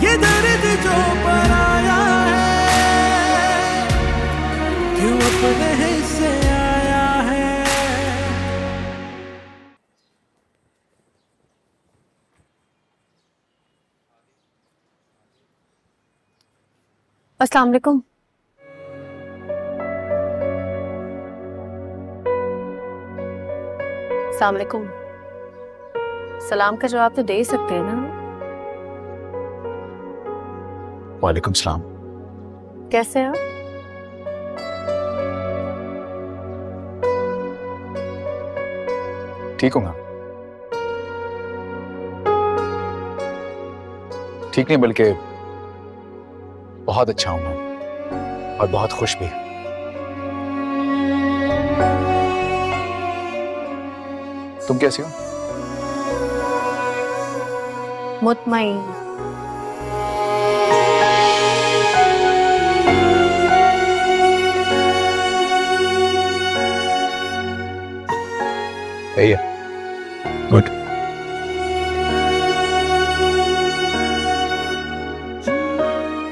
ये दर्द जो पराया है, क्यों अपने हिस्से आया है। अस्सलाम वालेकुम। अस्सलाम वालेकुम। सलाम का जवाब तो दे ही सकते हैं ना। वालेकुम सलाम। कैसे हैं आप? ठीक हूँ मैं। ठीक नहीं बल्कि बहुत अच्छा हूं मैं और बहुत खुश भी। तुम कैसी हो? मुतमईन। सही है। गुड।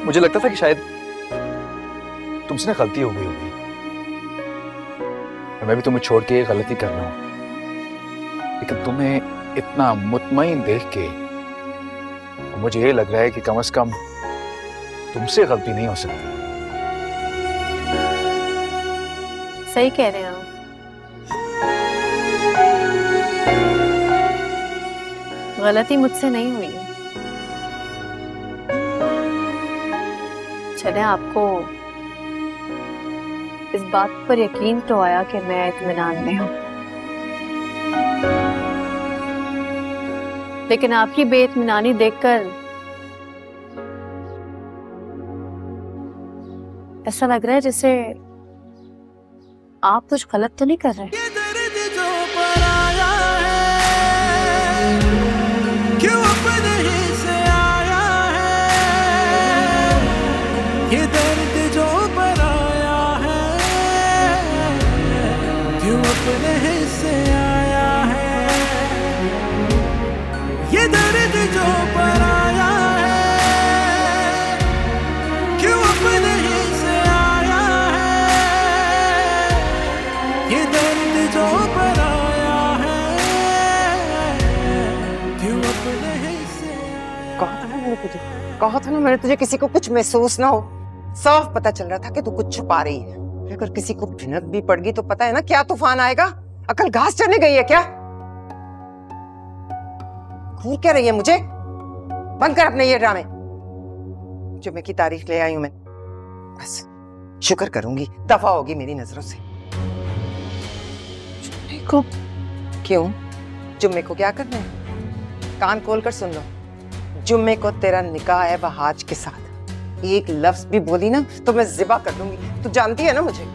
मुझे लगता था कि शायद तुमसे ना गलती हो गई होगी, मैं भी तुम्हें छोड़ के गलती कर रहा हूं, लेकिन तुम्हें इतना मुतमईन देख के मुझे ये लग रहा है कि कम से कम तुमसे गलती नहीं हो सकती। सही कह रहे हैं आप। गलती मुझसे नहीं हुई। चले, आपको इस बात पर यकीन तो आया कि मैं इत्मीनान में हूं, लेकिन आपकी बेइत्मीनानी देखकर ऐसा लग रहा है जैसे आप कुछ गलत तो नहीं कर रहे। ये दर्द जो पराया है, क्यों अपने हिस्से आया है। ये दर्द जो पराया है, क्यों अपने हिस्से आया है। ये दर्द जो पराया है, क्यों अपने हिस्से आया है। ये दर्द जो पराया है, क्यों अपने हिस्से आया। कहा था ना मैंने तुझे किसी को कुछ महसूस ना हो। साफ पता चल रहा था कि तू कुछ छुपा रही है। अगर किसी को भिनक भी पड़ गई तो पता है ना क्या तूफान आएगा। अकल घास चढ़ने गई है क्या? घूर क्या रही है मुझे? बंद कर अपने ये ड्रामे। जुम्मे की तारीख ले आई हूं मैं, बस शुक्र करूंगी दफा होगी मेरी नजरों से। जुम्मे को क्यों? जुम्मे को क्या करना है? कान खोल कर सुन लो। जुम्मे को तेरा निकाह है बहाज के साथ। एक लफ्ज भी बोली ना तो मैं जिबा कर दूंगी। तू जानती है ना मुझे।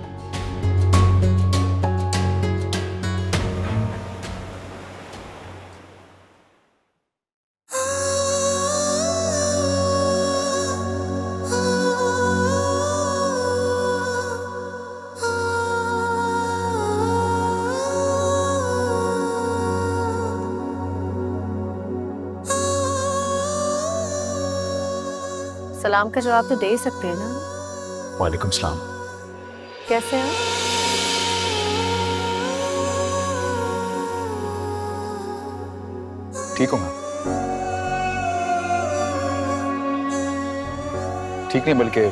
सलाम का जवाब तो दे ही सकते हैं ना। वालेकुम सलाम। कैसे हैं? ठीक हूँ मैं। ठीक नहीं बल्कि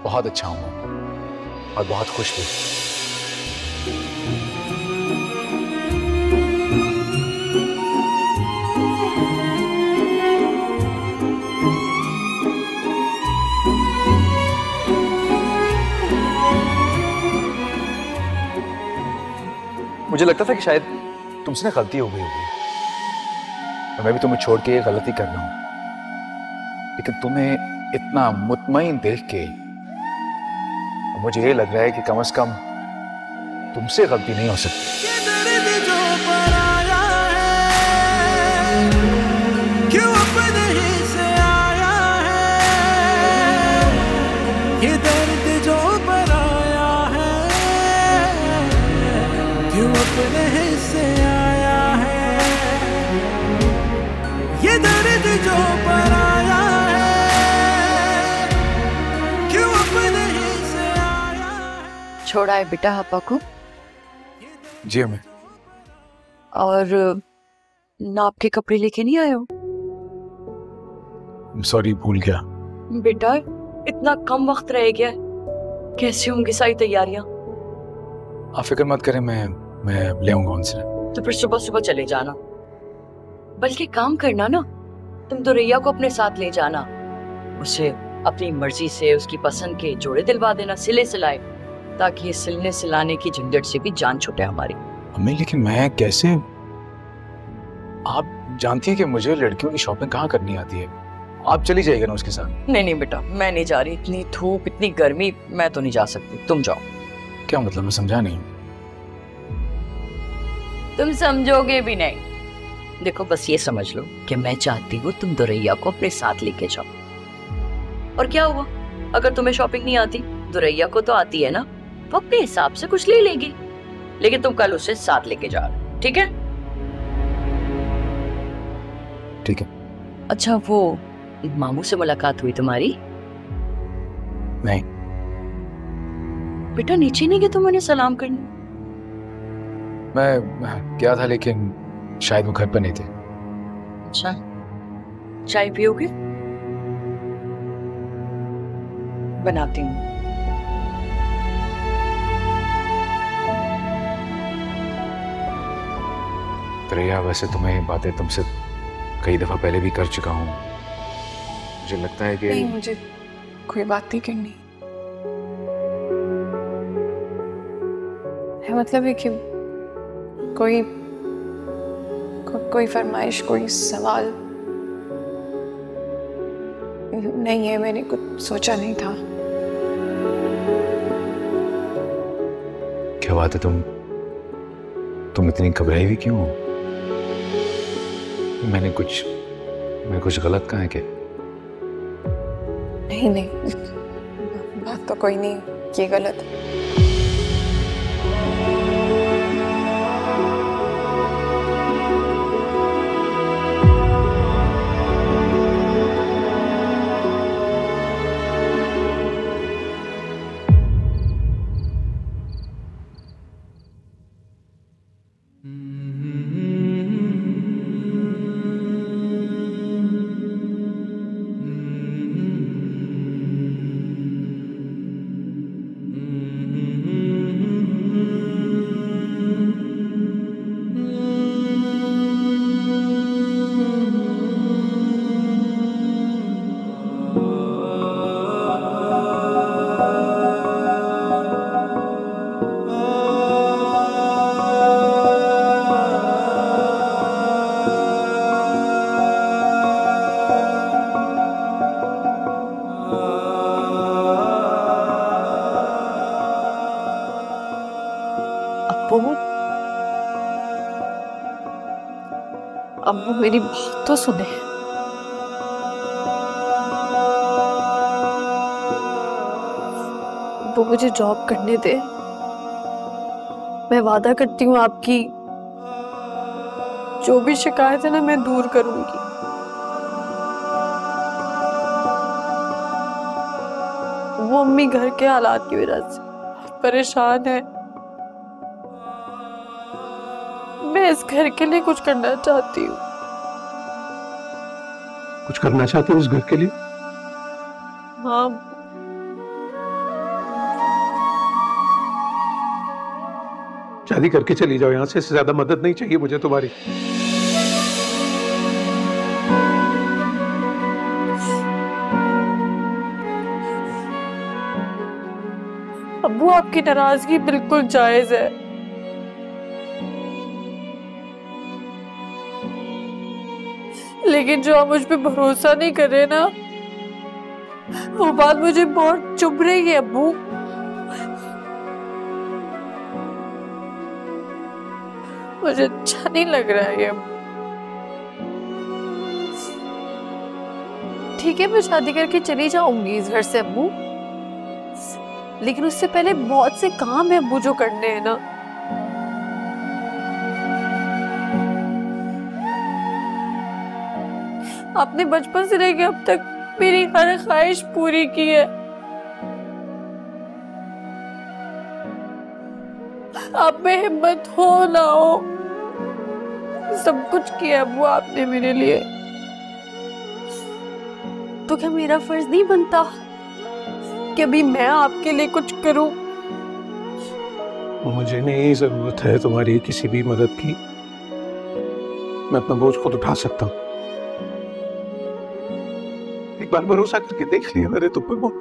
बहुत अच्छा हूं मैं और बहुत खुश भी। मुझे लगता था कि शायद तुमसे ना गलती हो गई होगी, मैं भी तुम्हें छोड़ के गलती कर रहा हूं, लेकिन तुम्हें इतना मुतमईन देख के मुझे ये लग रहा है कि कम से कम तुमसे गलती नहीं हो सकती। ये दर्द जो पराया है, क्यों अपने हिस्से आया है। ये दर्द जो पराया है, क्यों अपने हिस्से आया है। ये दर्द जो पराया छोड़ा है बेटा आपा को? जी हमें। और नाप के कपड़े लेके नहीं आए हो? सॉरी, भूल गया। बेटा इतना कम वक्त रह गया, कैसे होंगी सारी तैयारियां? आप फिक्र मत करें, मैं ले आऊंगा उनसे। तो फिर सुबह सुबह चले जाना। बल्कि काम करना ना, तुम तो रैया को अपने साथ ले जाना, उसे अपनी मर्जी से उसकी पसंद के जोड़े दिलवा देना, सिले सिलाए, ताकि ये सिलने सिलाने की झंझट से भी जान छूटे हमारी। अम्मी लेकिन मैं कैसे? आप जानती हैं कि मुझे लड़कियों की शॉपिंग कहाँ करनी आती है। आप चली जाइएगा ना उसके साथ। नहीं नहीं बेटा, मैं नहीं जा रही, इतनी धूप इतनी गर्मी, मैं तो नहीं जा सकती, तुम जाओ। क्या मतलब? मैं समझा नहीं। तुम समझोगे भी नहीं। देखो बस ये समझ लो कि मैं चाहती हूँ तुम दुरैया को अपने साथ लेके जाओ। और क्या हुआ अगर तुम्हें शॉपिंग नहीं आती? दुरैया को तो आती है ना, वो अपने हिसाब से कुछ ले लेगी, लेकिन तुम कल उसे साथ लेके जा रहे हो, ठीक है? ठीक है। अच्छा, वो मामू से मुलाकात हुई तुम्हारी? नहीं बेटा नीचे नहीं गए तुम उन्हें सलाम करने? मैं गया था लेकिन शायद वो घर पर नहीं थे। अच्छा, चाय पियोगे? बनाती हूँ। प्रिया, वैसे तुम्हें बातें तुमसे कई दफा पहले भी कर चुका हूँ। मुझे लगता है कि नहीं, मुझे कोई बात नहीं करनी है। मतलब है कि कोई फरमाइश, कोई सवाल नहीं है, मैंने कुछ सोचा नहीं था। क्या बात है, तुम इतनी घबराई हुई क्यों हो? मैंने कुछ गलत कहा है क्या? नहीं, बात तो कोई नहीं की गलत। अम्मू मेरी बात तो सुने। वो मुझे जॉब करने दे, मैं वादा करती हूँ आपकी जो भी शिकायत है ना मैं दूर करूंगी। वो अम्मी घर के हालात की वजह से परेशान है, मैं इस घर के लिए कुछ करना चाहती हूँ। कुछ करना चाहती हूँ इस घर के लिए? हाँ, शादी करके चली जाओ यहाँ से, इससे ज्यादा मदद नहीं चाहिए मुझे तुम्हारी। अब्बू आपकी नाराजगी बिल्कुल जायज है, लेकिन जो आप मुझ पे भरोसा नहीं कर रहे ना, वो बात मुझे बहुत चुभ रही है अब्बू। मुझे अच्छा नहीं लग रहा है ये। ठीक है, मैं शादी करके चली जाऊंगी इस घर से अब्बू, लेकिन उससे पहले बहुत से काम है अब्बू जो करने हैं ना। आपने बचपन से लेकर अब तक मेरी हर ख्वाहिश पूरी की है, आप में हिम्मत हो ना हो, सब कुछ किया अब्बू आपने मेरे लिए, तो क्या मेरा फर्ज नहीं बनता कि अभी मैं आपके लिए कुछ करूं? मुझे नहीं जरूरत है तुम्हारी किसी भी मदद की। मैं अपना बोझ खुद उठा सकता हूँ। एक बार भरोसा करके देख लिया मैंने तुम पे, बहुत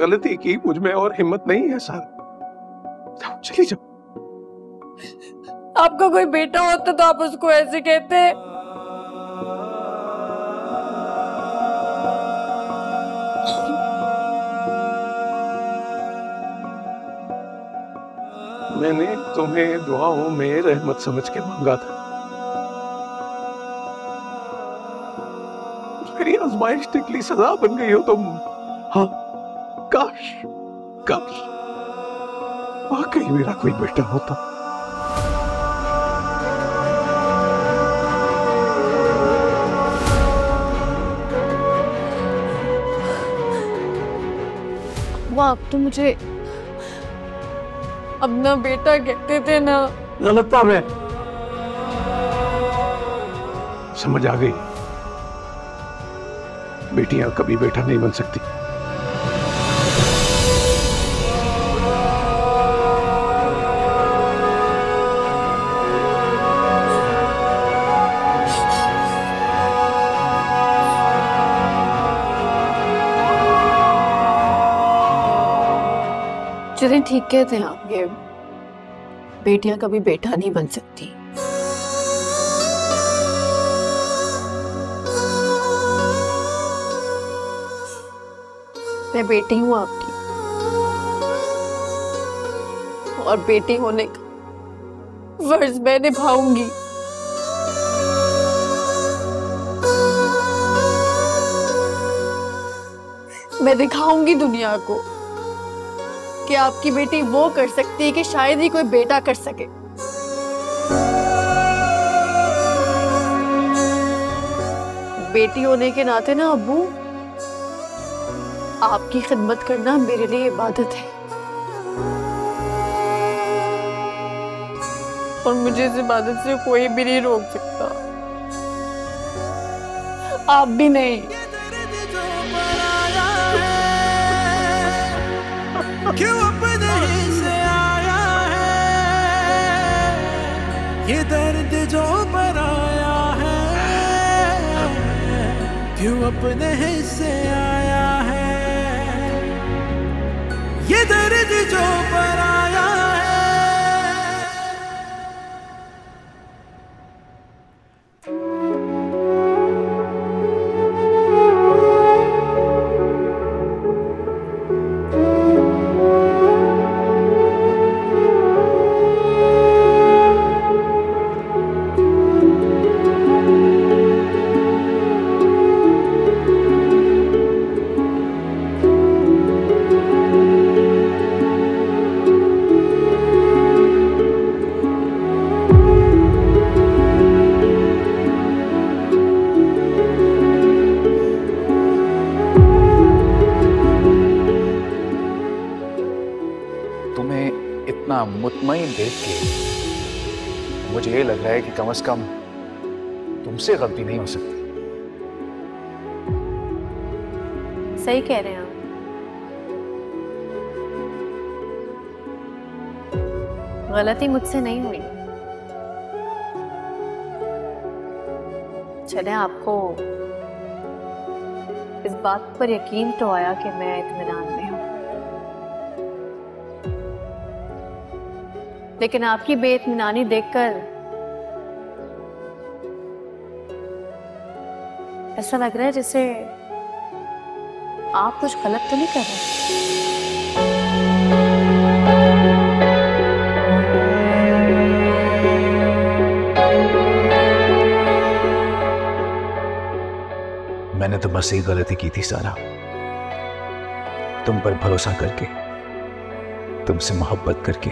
गलती की मुझ में और हिम्मत नहीं है सारा। जाओ, चली जाओ। आपका कोई बेटा होता तो आप उसको ऐसे कहते? मैंने तुम्हें दुआओं में रहमत समझ के मांगा था, मेरी आजमाइश निकली, सजा बन गई हो तुम। हाँ, काश काश वाकई मेरा कोई बेटा होता। वो आप तो मुझे अपना बेटा कहते थे ना। गलत था मैं, समझ आ गई। बेटियां कभी बेटा नहीं बन सकती। चलें, ठीक कहते हैं आप, ये बेटियां कभी बेटा नहीं बन सकती। मैं बेटी हूं आपकी, और बेटी होने का फर्ज मैं निभाऊंगी। मैं दिखाऊंगी दुनिया को कि आपकी बेटी वो कर सकती है कि शायद ही कोई बेटा कर सके। बेटी होने के नाते ना अब्बू, आपकी खिदमत करना मेरे लिए इबादत है, और मुझे इस इबादत से कोई भी नहीं रोक सकता, आप भी नहीं। क्यों अपने ही से आया है ये दर्द जो पराया है, क्यों अपने ही से आया है ये दर्द जो पराया है। मुतमईन देख के मुझे ये लग रहा है कि कम से कम तुमसे गलती नहीं हो सकती। सही कह रहे हैं आप। गलती मुझसे नहीं हुई। चले, आपको इस बात पर यकीन तो आया कि मैं इत्मीनान में हूं, लेकिन आपकी बेइत्मीनानी देखकर ऐसा लग रहा है जैसे आप कुछ गलत तो नहीं कर रहे। मैंने तो बस एक गलती की थी सारा, तुम पर भरोसा करके, तुमसे मोहब्बत करके,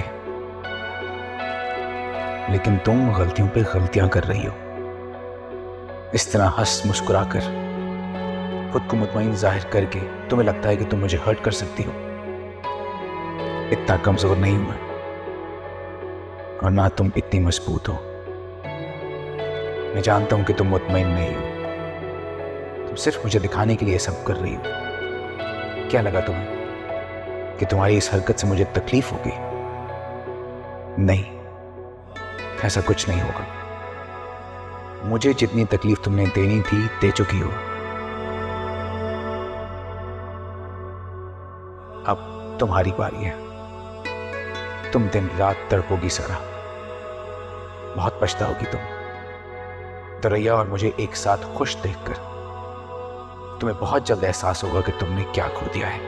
लेकिन तुम गलतियों पे गलतियां कर रही हो। इस तरह हंस मुस्कुराकर खुद को मुतमईन जाहिर करके तुम्हें लगता है कि तुम मुझे हर्ट कर सकती हो। इतना कमजोर नहीं हूं मैं। और ना तुम इतनी मजबूत हो। मैं जानता हूं कि तुम मुतमईन नहीं हो, तुम सिर्फ मुझे दिखाने के लिए सब कर रही हो। क्या लगा तुम्हें कि तुम्हारी इस हरकत से मुझे तकलीफ होगी? नहीं, ऐसा कुछ नहीं होगा। मुझे जितनी तकलीफ तुमने देनी थी दे चुकी हो। अब तुम्हारी बारी है। तुम दिन रात तड़पोगी सारा, बहुत पछताओगी तुम। दुरैया और मुझे एक साथ खुश देखकर तुम्हें बहुत जल्द एहसास होगा कि तुमने क्या खो दिया है।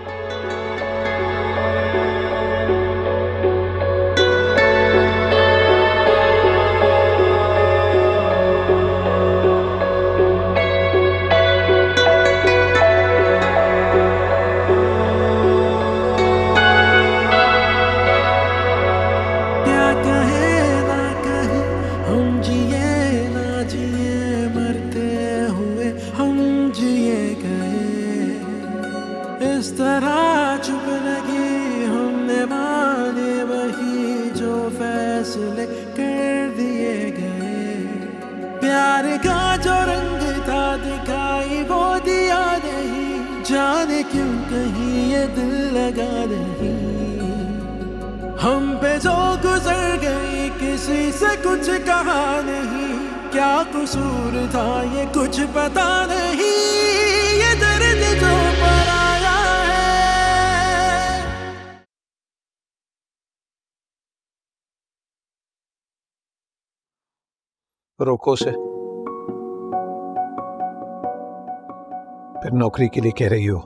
क्या कहे ना कहे, हम जिए ना जिए, मरते हुए हम जिए गए। इस तरह चुप लगी हमने माने वही जो फैसले कर दिए गए। प्यार का जो रंग था दिखाई वो दिया नहीं, जाने क्यों कहीं ये दिल लगा नहीं। हम पे जो गुजर गई किसी से कुछ कहा नहीं, क्या कसूर था ये कुछ पता नहीं। ये दर्द जो पराया है। रोको से, फिर नौकरी के लिए कह रही हो।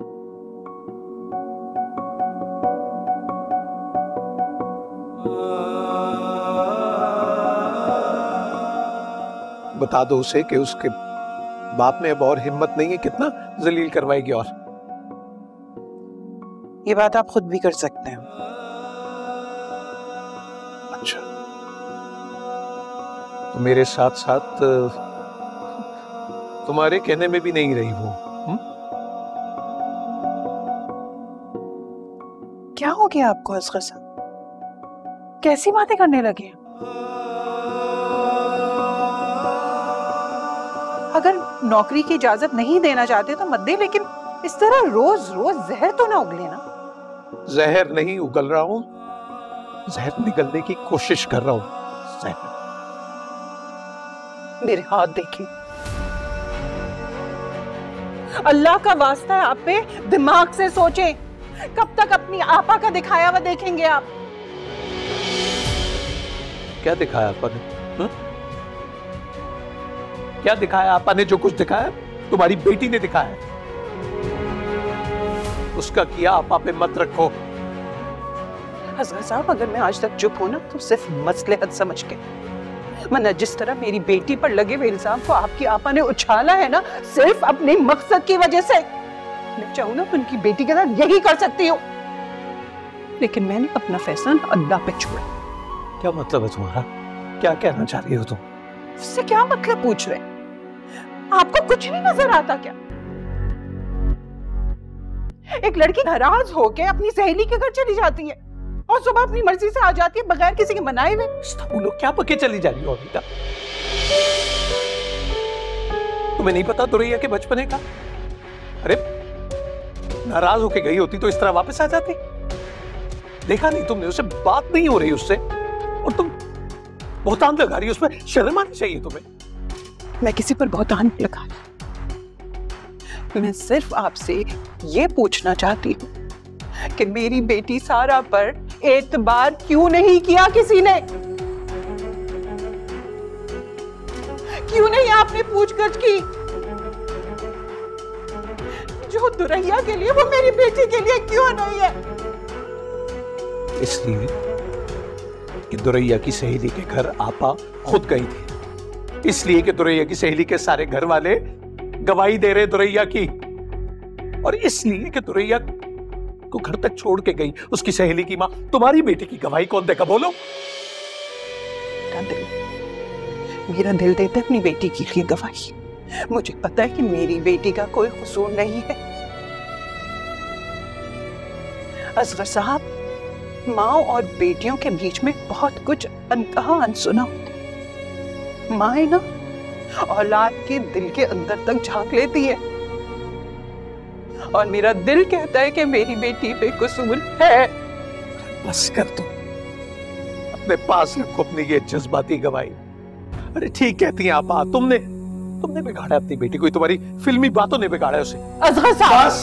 बता दो उसे कि उसके बाप में अब और हिम्मत नहीं है, कितना जलील करवाएगी। और ये बात आप खुद भी कर सकते हैं। अच्छा, तो मेरे साथ साथ तुम्हारे कहने में भी नहीं रही वो। क्या हो गया आपको असगर साहब? कैसी बातें करने लगे हैं? अगर नौकरी की इजाजत नहीं देना चाहते तो मत दे, लेकिन इस तरह रोज रोज जहर तो ना उगले ना। जहर नहीं उगल रहा हूं, जहर निगलने की कोशिश कर रहा हूं। जहर। मेरे हाथ देखिए, अल्लाह का वास्ता है आप पे दिमाग से सोचें। कब तक अपनी आपा का दिखाया हुआ देखेंगे आप? क्या दिखाया आपा ने? क्या दिखाया आपा ने? जो कुछ दिखाया तुम्हारी बेटी ने दिखाया। उसका किया आपा पे मत रखो। असगर साहब, अगर मैं आज तक चुप हूं ना तो सिर्फ मसलहत समझ के, वरना जिस तरह मेरी बेटी पर लगे हुए इल्जाम को आपकी आपा ने उछाला है ना, सिर्फ अपने मकसद की वजह से। मैं चाहूं ना तो उनकी बेटी के साथ यही कर सकती हूँ, लेकिन मैंने अपना फैसला अल्लाह पे छोड़ा। क्या मतलब है तुम्हारा? क्या कहना चाह रही हो तुम? उससे क्या मतलब पूछ रहे? आपको कुछ नहीं नजर आता क्या? एक लड़की नाराज होके अपनी सहेली के घर चली जाती है और सुबह अपनी मर्जी से आ जाती है बगैर किसी के मनाए हुए। लोग क्या पके चली जा रही हो अनीता? तुम्हें नहीं पता दुरैया के बचपने का? अरे नाराज होके गई होती तो इस तरह वापस आ जाती। देखा नहीं तुमने? उससे बात नहीं हो रही उससे, और तुम बहुतान लगा रही हो उसमें। शर्म आनी चाहिए तुम्हें। मैं किसी पर बहुतान नहीं लगा रही, मैं सिर्फ आपसे ये पूछना चाहती हूँ कि मेरी बेटी सारा पर एतबार क्यों नहीं किया किसी ने? क्यों नहीं आपने पूछगछ की? जो दुरैया के लिए वो मेरी बेटी के लिए क्यों नहीं है? इसलिए कि दुरैया की सहेली के घर आपा खुद गई थी, इसलिए कि दुरैया की सहेली के सारे घर वाले गवाही दे रहे दुरैया की, और इसलिए कि दुरैया को घर तक छोड़ के गई उसकी सहेली की मां। तुम्हारी बेटी की गवाही कौन देगा बोलो? मेरा दिल देता है अपनी बेटी के लिए गवाही। मुझे पता है कि मेरी बेटी का कोई कसूर नहीं है। असगर साहब, माँ और बेटियों के बीच में बहुत कुछ अनकहा अनसुना होता है। माँ है ना, औलाद के दिल के अंदर तक झांक लेती है, और मेरा दिल कहता है कि मेरी बेटी बेकसूर है। बस कर दो, अपने पास रखो अपनी ये जज्बाती गवाही। अरे ठीक कहती हैं आपा, तुमने बिगाड़ा अपनी बेटी को, तुम्हारी फिल्मी बातों ने बिगाड़ा उसे। अजहर साहब, बस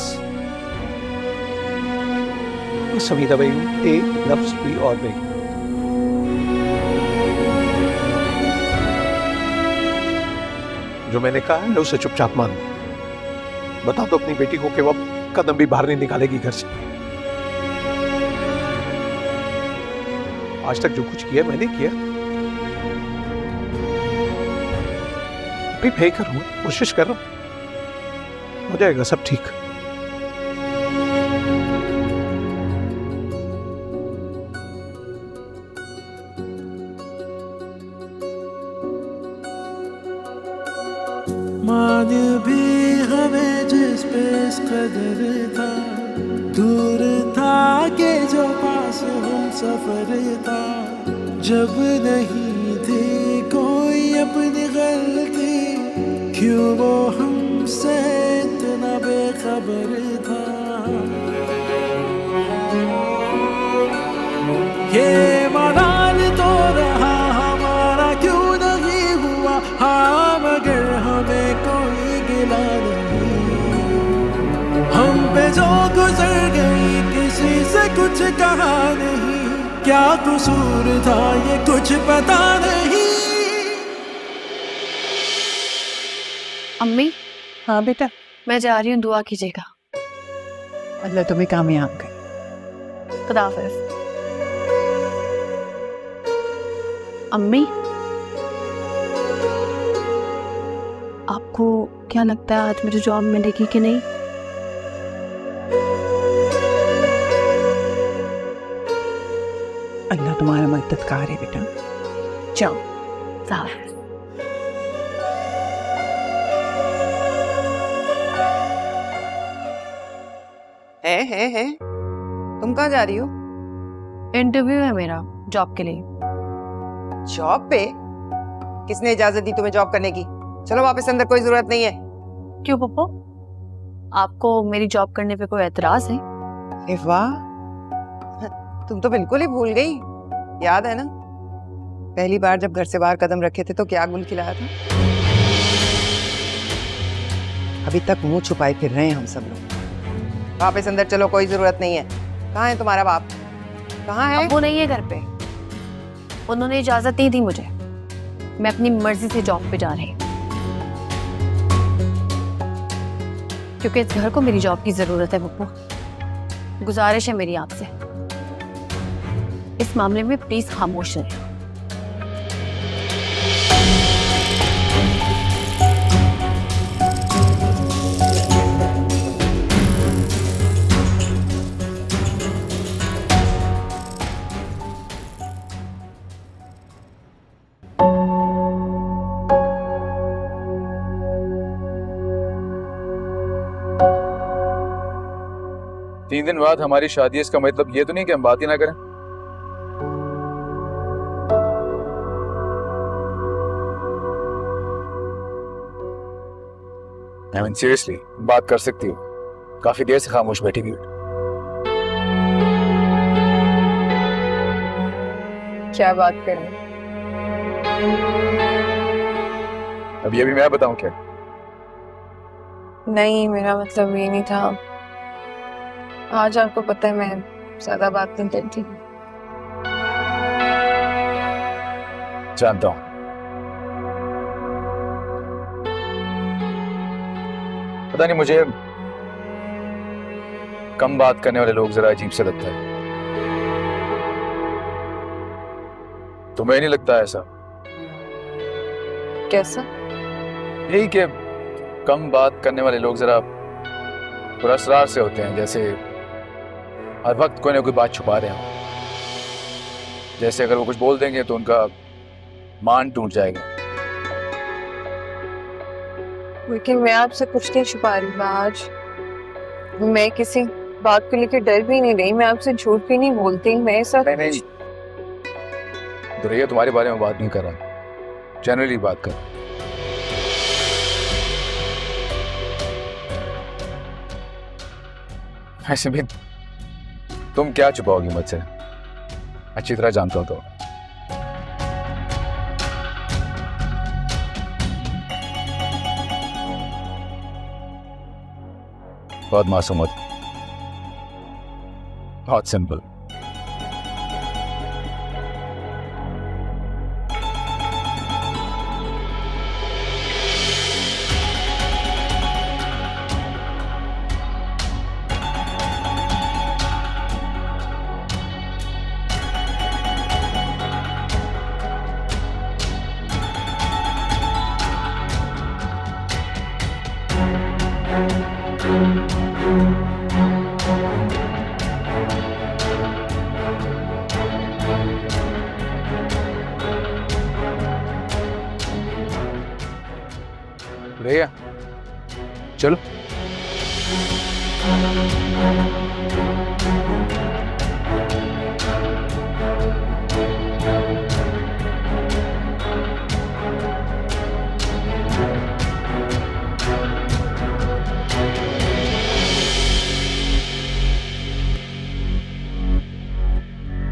समीरा बेगम, एक लफ्ज भी और नहीं। जो मैंने कहा है उसे चुपचाप मान लो। बता दो अपनी बेटी को कि वो कदम भी बाहर नहीं निकालेगी घर से। आज तक जो कुछ किया मैंने किया, अभी बेकर हूं, कोशिश कर रहा हूं, हो जाएगा सब ठीक। मान भी हमें जिस पे इस कदर था, दूर था कि जो पास हम सफर था। जब नहीं थी कोई अपनी गलती, क्यों वो हमसे इतना बेखबर था। ये मलाल तो रहा हमारा, क्यों नहीं हुआ हाँ, मगर हमें कोई गिला नहीं। हम पे जो गुजर गई किसी से कुछ कहा नहीं, क्या कसूर था ये कुछ पता नहीं। अम्मी, हाँ बेटा, मैं जा रही हूँ, दुआ कीजिएगा। अल्लाह तुम्हें कामयाब करे। खुदा हाफिज। अम्मी, आपको क्या लगता है आज मुझे जॉब मिलेगी कि नहीं? अल्लाह तुम्हारा मददगार है बेटा, जाओ। साफ। है तुम कहाँ जा रही हो? इंटरव्यू है मेरा जॉब के लिए। जॉब पे? किसने इजाजत दी तुम्हें जॉब करने की? चलो वापस अंदर, कोई जरूरत नहीं है। क्यों पप्पू, आपको मेरी जॉब करने पे कोई एतराज है? अरे वाह, तुम तो बिल्कुल ही भूल गई। याद है ना पहली बार जब घर से बाहर कदम रखे थे तो क्या गुल खिलाया था? अभी तक मुंह छुपाए फिर रहे हैं हम सब लोग। वापस अंदर चलो, कोई जरूरत नहीं है। कहाँ है तुम्हारा बाप? कहाँ है? वो नहीं है घर पे, उन्होंने इजाजत नहीं दी मुझे। मैं अपनी मर्जी से जॉब पे जा रही हूँ, क्योंकि इस घर को मेरी जॉब की जरूरत है। पप्पू, गुजारिश है मेरी आपसे, इस मामले में प्लीज खामोश रहें। तीन दिन बाद हमारी शादी है, इसका मतलब ये तो नहीं कि हम बात ही ना करें। I mean, seriously, बात कर सकती हो। काफी देर से खामोश बैठी हुई। क्या बात करें? अब ये भी मैं बताऊं क्या? नहीं, मेरा मतलब ये नहीं था। आज आपको पता है मैं ज्यादा बात नहीं करती। जानता हूं। पता नहीं, मुझे कम बात करने वाले लोग जरा अजीब से लगता है। तुम्हें नहीं लगता ऐसा? कैसा? यही कि कम बात करने वाले लोग जरा पुरस्कार से होते हैं, जैसे हर वक्त कोई ना कोई बात छुपा रहे हैं। जैसे अगर वो कुछ बोल देंगे तो उनका मान टूट जाएगा। लेकिन मैं आपसे कुछ नहीं छुपा रही। आज मैं किसी बात को लेकर डर भी नहीं रही, मैं आपसे झूठ भी नहीं बोलती। मैं सब नहीं दुरैया तुम्हारे बारे में बात नहीं कर रहा, जनरली बात कर। ऐसे भी तुम क्या छुपाओगी मुझसे, अच्छी तरह जानता हो तो। बहुत मासूम होती, बहुत सिंपल। भैया चलो।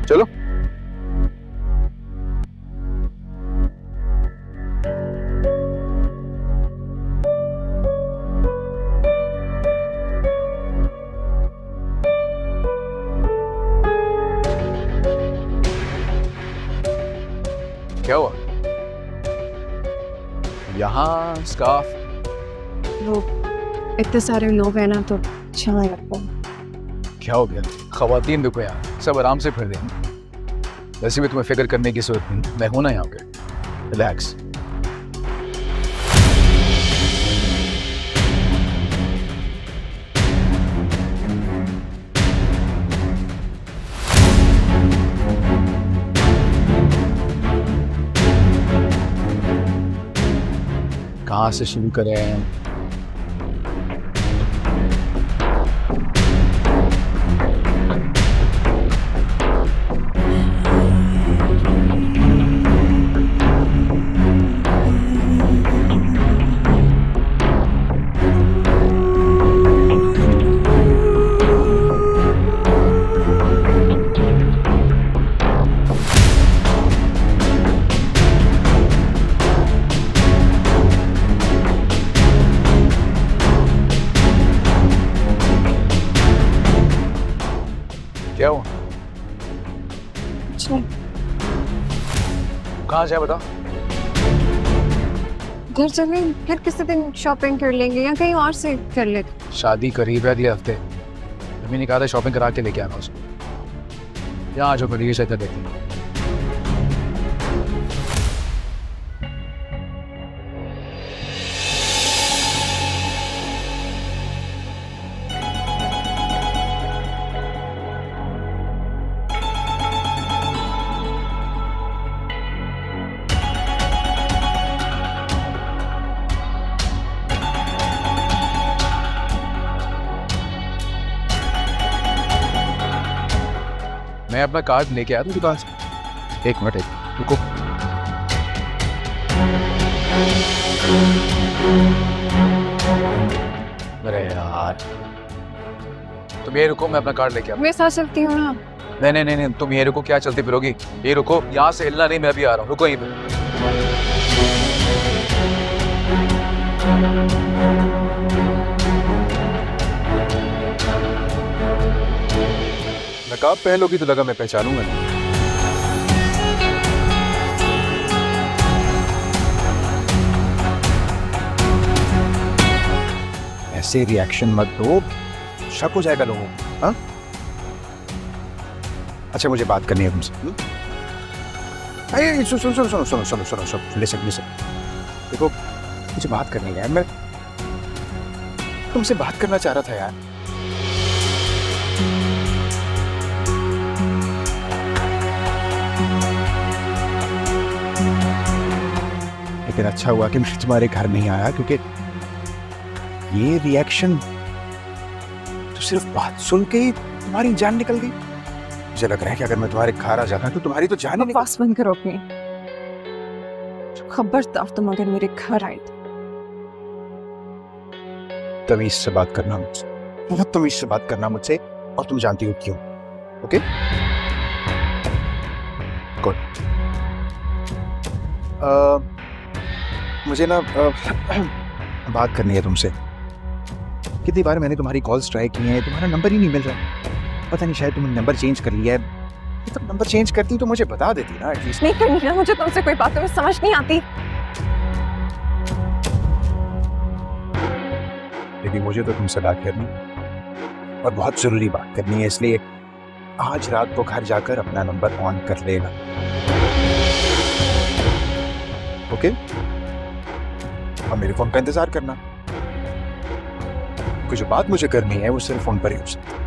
चलो क्या हुआ? यहाँ स्कार्फ? वो इतने सारे लोग हैं ना तो अच्छा नहीं लगता। क्या हो गया? खवातीन देखो यहाँ सब आराम से फिर रहे हैं, वैसे भी तुम्हें फिक्र करने की जरूरत नहीं, मैं हूं ना यहाँ पे। रिलैक्स। कहाँ से शुरू करें? क्या हुआ? कहाँ जाए बताओ? घर चले, फिर किसी दिन शॉपिंग कर लेंगे या कहीं और से कर लेते। शादी करीब है अगले हफ्ते, अभी नहीं कहा था शॉपिंग करा के लेके आना उसको। यहाँ जो करिए चेक कर देते हैं। मैं अपना कार्ड लेके आया था दुकान से। एक मिनट रुको। अरे यार तुम ये रुको, मैं अपना कार्ड लेके आता हूं। मैं साथ चलती हूँ ना। नहीं नहीं नहीं तुम ये रुको, क्या चलती फिरोगी? ये रुको, यहाँ से हिलना नहीं, मैं अभी आ रहा हूँ, रुको यहीं पे। नकाब पहन लोगी तो लगा मैं पहचानूंगा नहीं। ऐसे रिएक्शन मत दो, शक हो जाएगा लोगों को। हाँ अच्छा मुझे बात करनी है तुमसे। अरे सुनो सुनो सुनो सुनो सुनो सुनो सुनो लिसन लिसन, देखो मुझे बात करनी है, मैं तुमसे बात करना चाह रहा था यार। लेकिन अच्छा हुआ कि मैं तुम्हारे घर नहीं आया, क्योंकि ये रिएक्शन तो सिर्फ बात सुन के ही तुम्हारी जान निकल गई। मुझे लग रहा है कि अगर मैं तुम्हारे घर आ जाता तो तुम्हारी तो जान ही निकल। बकवास बंद करो अपनी। खबरदार तुम अगर मेरे घर आए तो। तमीज से बात करना मुझसे, बहुत तमीज से बात करना मुझसे, और तुम जानती हो क्यों। Okay good. मुझे ना बात करनी है तुमसे। कितनी बार मैंने तुम्हारी कॉल्स ट्राई की हैं, तुम्हारा नंबर ही नहीं मिल रहा। पता नहीं शायद तुमने नंबर चेंज कर लिया है। तो नंबर चेंज करती तो मुझे बता देती ना एटलीस्ट। नहीं करनी ना मुझे तुमसे कोई बात में समझ नहीं आती। लेकिन मुझे तो तुमसे बात करनी और बहुत जरूरी बात करनी है, इसलिए आज रात को घर जाकर अपना नंबर ऑन कर लेना। ओके? और मेरे फोन का इंतजार करना। कोई जो बात मुझे करनी है वो सिर्फ फोन पर ही हो सकती है।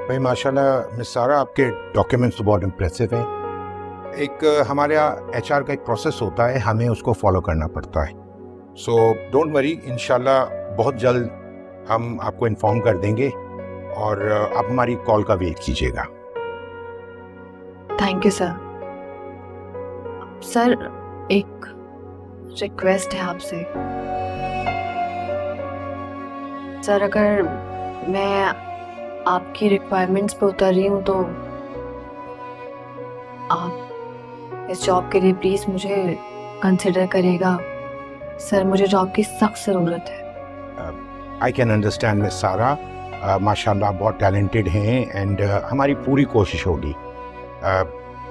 भाई माशाल्लाह मिस सारा, आपके डॉक्यूमेंट्स तो बहुत इम्प्रेसिव हैं। एक हमारे यहाँ एचआर का एक प्रोसेस होता है, हमें उसको फॉलो करना पड़ता है। सो डोंट वरी, इंशाल्लाह बहुत जल्द हम आपको इन्फॉर्म कर देंगे और आप हमारी कॉल का वेट कीजिएगा। Thank you sir. सर एक रिक्वेस्ट है आपसे। सर अगर मैं आपकी रिक्वायरमेंट्स पे उतर रही हूँ तो आप इस जॉब के लिए प्लीज मुझे कंसिडर करिएगा। सर मुझे जॉब की सख्त ज़रूरत है। आई कैन अंडरस्टैंड मिस सारा, माशाल्लाह बहुत टैलेंटेड हैं एंड हमारी पूरी कोशिश होगी।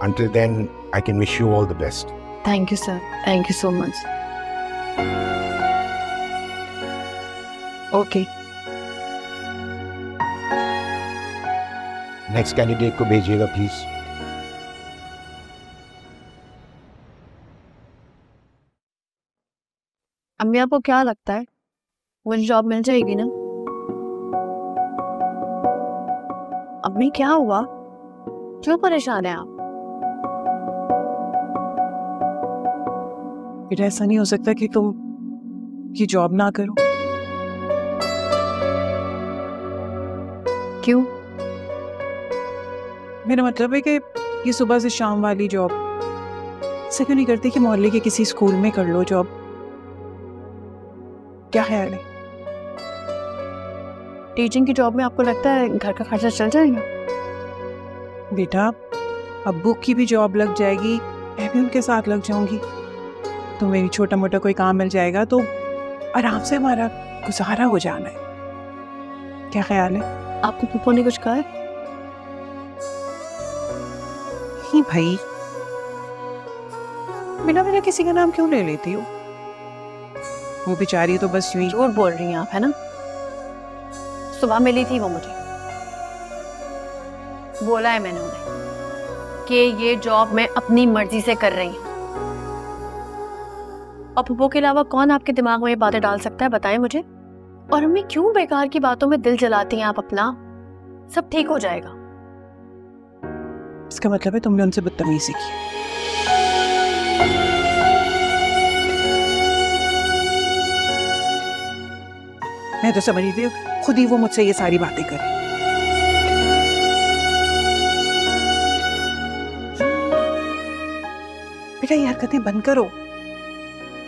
Until then I can wish you all the best. Thank you sir, thank you so much. Okay, next candidate को भेजिएगा प्लीज। अम्मी आपको क्या लगता है मुझे जॉब मिल जाएगी ना? अम्मी क्या हुआ, क्यों परेशान है आप? बेटा ऐसा नहीं हो सकता कि तुम ये जॉब ना करो। क्यों? मेरा मतलब है कि ये सुबह से शाम वाली जॉब ऐसा क्यों नहीं करती कि मोहल्ले के किसी स्कूल में कर लो जॉब? क्या ख्याल है? टीचिंग की जॉब में आपको लगता है घर का खर्चा चल जाएगा? बेटा अब्बू की भी जॉब लग जाएगी, मैं भी उनके साथ लग जाऊंगी, तो मेरी छोटा मोटा कोई काम मिल जाएगा तो आराम से हमारा गुजारा हो जाना है। क्या ख्याल है? आपको पप्पू ने कुछ कहा है? नहीं भाई, बिना बिना किसी का नाम क्यों ले लेती हो? वो बेचारी तो बस यूं ही। झूठ बोल रही हैं आप, है ना? सुबह मिली थी वो मुझे, बोला है मैंने उन्हें कि ये जॉब मैं अपनी मर्जी से कर रही हूँ। और पप्पू के अलावा कौन आपके दिमाग में ये बातें डाल सकता है, बताएं मुझे। और अम्मी क्यों बेकार की बातों में दिल जलाती हैं आप अपना? सब ठीक हो जाएगा। इसका मतलब है तुमने उनसे बदतमीजी की। मैं तो समझ रही थी खुद ही वो मुझसे ये सारी बातें करे। बेटा ये हरकतें बंद करो।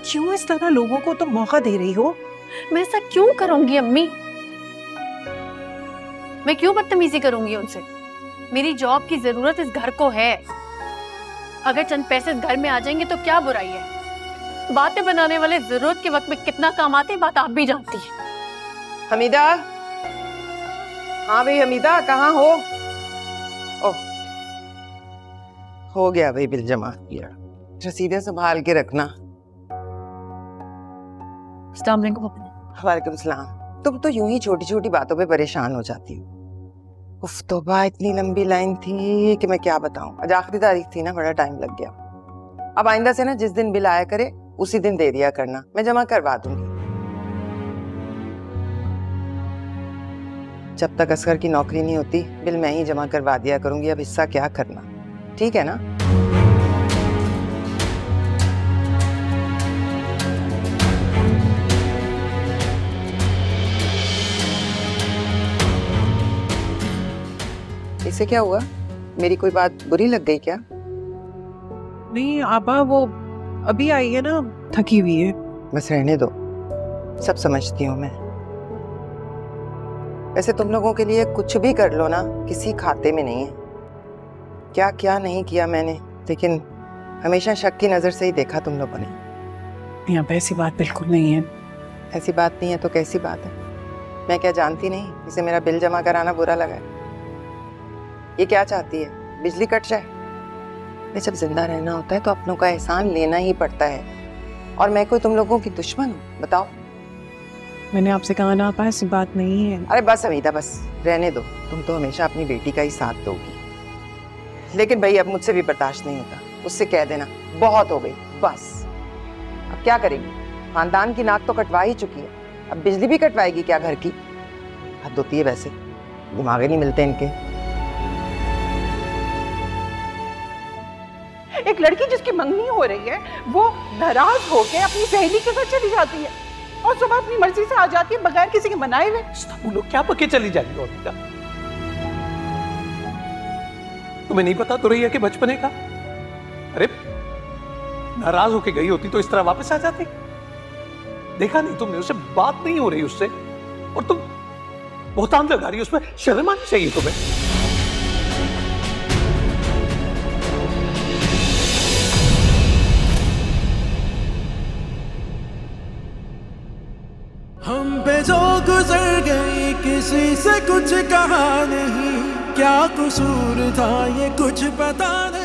क्यों इस तरह लोगों को तुम मौका दे रही हो? मैं ऐसा क्यों करूंगी अम्मी? मैं क्यों बदतमीजी करूंगी उनसे? मेरी जॉब की जरूरत इस घर को है। अगर चंद पैसे इस घर में आ जाएंगे तो क्या बुराई है? बातें बनाने वाले जरूरत के वक्त में कितना काम आते हैं, बात आप भी जानती हैं। हमीदा, हाँ भाई हमीदा, कहाँ हो? ओह, हो गया भाई, बिल जमा किया। रसीदें संभाल के रखना। अस्सलाम वालेकुम पापा। वालेकुम सलाम। तुम तो यूं ही छोटी छोटी बातों पे परेशान हो जाती हो। उफ तौबा, इतनी लंबी लाइन थी कि मैं क्या बताऊं। आज आखिरी तारीख थी ना, बड़ा टाइम लग गया। अब आइंदा से ना जिस दिन बिल आया करे उसी दिन दे दिया करना, मैं जमा करवा दूंगी। जब तक असगर की नौकरी नहीं होती बिल मैं ही जमा करवा दिया करूंगी। अब हिस्सा क्या करना, ठीक है ना? इसे क्या हुआ? मेरी कोई बात बुरी लग गई क्या? नहीं आबा, वो अभी आई है ना, थकी हुई है। बस रहने दो, सब समझती हूँ मैं। वैसे तुम लोगों के लिए कुछ भी कर लो ना, किसी खाते में नहीं है। क्या क्या नहीं किया मैंने, लेकिन हमेशा शक की नजर से ही देखा तुम लोगों ने। यहाँ पे ऐसी बात बिल्कुल नहीं है। ऐसी बात नहीं है तो कैसी बात है? मैं क्या जानती नहीं इसे मेरा बिल जमा कराना बुरा लगा है? ये क्या चाहती है, बिजली कट जाए? जब जिंदा रहना होता है तो अपनों का एहसान लेना ही पड़ता है। और मैं कोई तुम लोगों की दुश्मन हूँ? बताओ। मैंने आपसे कहा ना आपा, ऐसी बात नहीं है। अरे बस अमीदा, बस रहने दो। तुम तो हमेशा अपनी बेटी का ही साथ दोगी। लेकिन भाई अब मुझसे भी बर्दाश्त नहीं होता। उससे कह देना बहुत हो गई, बस। अब क्या करेगी? खानदान की नाक तो कटवा ही चुकी है, अब बिजली भी कटवाएगी क्या घर की? हद होती है वैसे, दिमाग ही नहीं मिलते इनके। एक लड़की जिसकी मंगनी हो रही है वो नाराज होके अपनी सहेली के घर चली जाती है और सुबह अपनी मर्जी से आ जाती है बगैर किसी के मनाए हुए। वो लोग क्या पक्के चली जा रही हो अमीदा? तुम्हें नहीं पता दुरैया के बचपने का? अरे नाराज होके गई होती तो इस तरह वापस आ जाती। देखा नहीं तुमने, उससे बात नहीं हो रही उससे, और तुम बहुतान लगा रही हो उसमें। शर्म आनी चाहिए तुम्हें। हम पे जो गुजर गई किसी से कुछ कहा नहीं, क्या कसूर था ये कुछ पता नहीं।